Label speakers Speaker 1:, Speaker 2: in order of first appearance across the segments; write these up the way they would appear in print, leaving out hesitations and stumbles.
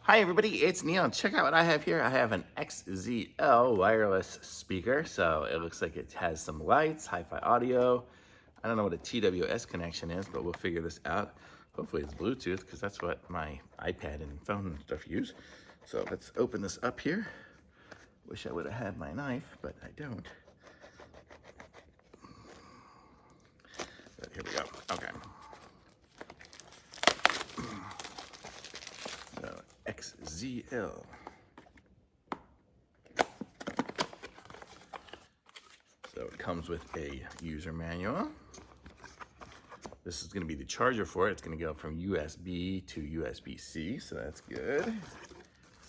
Speaker 1: Hi everybody, it's Neil. Check out what I have here. I have an XZL wireless speaker. So it looks like it has some lights, hi-fi audio. I don't know what a TWS connection is, but we'll figure this out. Hopefully it's Bluetooth because that's what my iPad and phone and stuff use. So let's open this up here. Wish I would have had my knife, but I don't. But here we go. Okay. So XZL. So it comes with a user manual. This is going to be the charger for it. It's going to go from USB to USB-C, so that's good.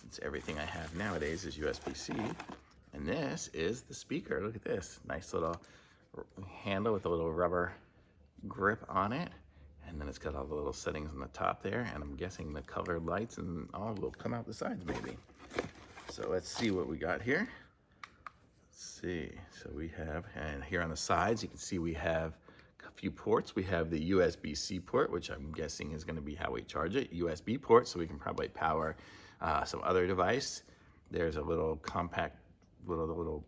Speaker 1: Since everything I have nowadays is USB-C. And this is the speaker. Look at this. Nice little handle with a little rubber grip on it. And then it's got all the little settings on the top there. And I'm guessing the colored lights and all will come out the sides maybe. So let's see what we got here. Let's see. So we have, and here on the sides, you can see we have a few ports. We have the USB-C port, which I'm guessing is going to be how we charge it. USB port, so we can probably power some other device. There's a little compact, little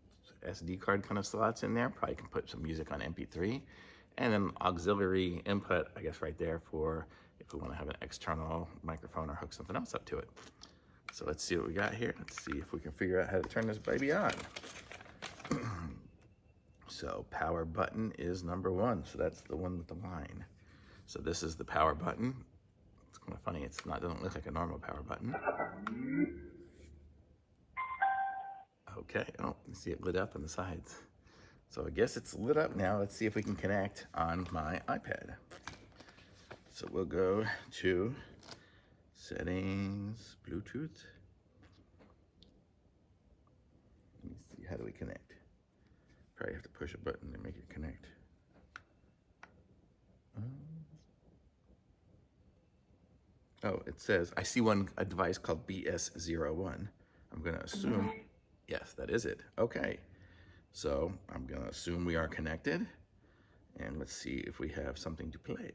Speaker 1: SD card kind of slots in there. Probably can put some music on MP3. And then auxiliary input, I guess right there for if we want to have an external microphone or hook something else up to it. So let's see what we got here. Let's see if we can figure out how to turn this baby on. So power button is number 1. So that's the one with the line. So this is the power button. It's kind of funny. It's not, doesn't look like a normal power button. Okay. Oh, you see it lit up on the sides. So I guess it's lit up now. Let's see if we can connect on my iPad. So we'll go to settings, Bluetooth. Let me see, how do we connect? Probably have to push a button to make it connect. Oh, it says, I see a device called BS01. I'm gonna assume, yes, that is it. Okay. So I'm gonna assume we are connected, and let's see if we have something to play.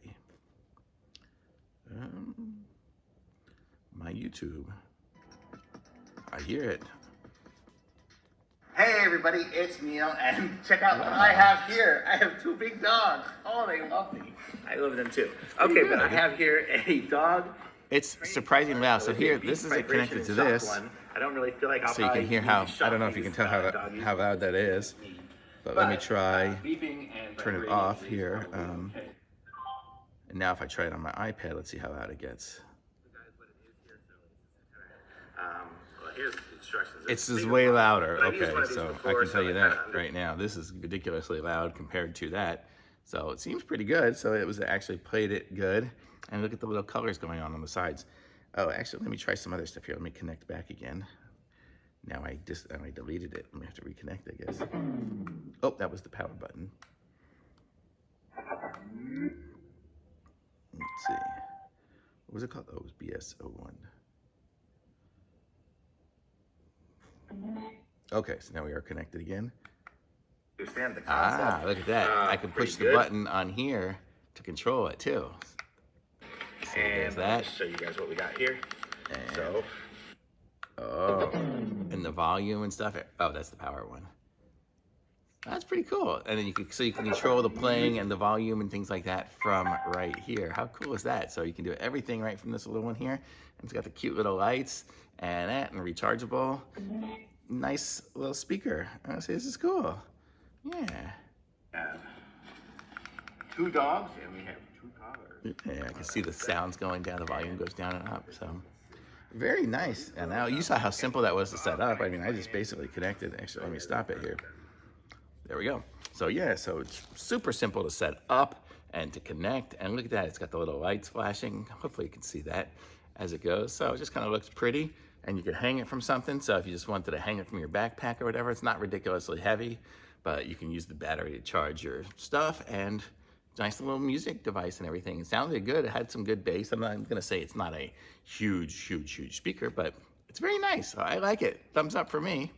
Speaker 1: My YouTube. I hear it. Hey everybody, it's Neil, and check out what I have here. I have 2 big dogs. Oh, they love me. I love them too. Okay, but I have here a dog. It's surprisingly loud. So here, this is connected to this. I don't really feel like so you can hear how, I don't know if you can tell how loud that is, but let me try, turn it off here. And now if I try it on my iPad, let's see how loud it gets. It's just way louder. Okay, so I can tell you that right now. This is ridiculously loud compared to that. So it seems pretty good. So it was actually played it good. And look at the little colors going on the sides. Oh, actually, let me try some other stuff here. Let me connect back again. Now I deleted it. Let me have to reconnect, I guess. Oh, that was the power button. Let's see. What was it called? Oh, it was BS01. Okay, so now we are connected again. Understand the concept. Look at that. I can push the button on here to control it too. So there's that. I'll show you guys what we got here. And, so, oh, and the volume and stuff. Oh, that's the power one. That's pretty cool. And then you can control the playing and the volume and things like that from right here. How cool is that? So you can do everything right from this little one here. And it's got the cute little lights and that and rechargeable. Nice little speaker. I say this is cool. Yeah. 2 dogs and we have 2 collars. Yeah, I can see the sounds going down. The volume goes down and up. So very nice. And now you saw how simple that was to set up. I mean, I just basically connected. Actually, let me stop it here. There we go. So yeah, so it's super simple to set up and to connect. And look at that, it's got the little lights flashing. Hopefully you can see that as it goes. So it just kind of looks pretty, and you can hang it from something. So if you just wanted to hang it from your backpack or whatever, it's not ridiculously heavy, but you can use the battery to charge your stuff, and nice little music device and everything. It sounded good. It had some good bass. I'm not gonna say it's not a huge speaker, but it's very nice. I like it. Thumbs up for me.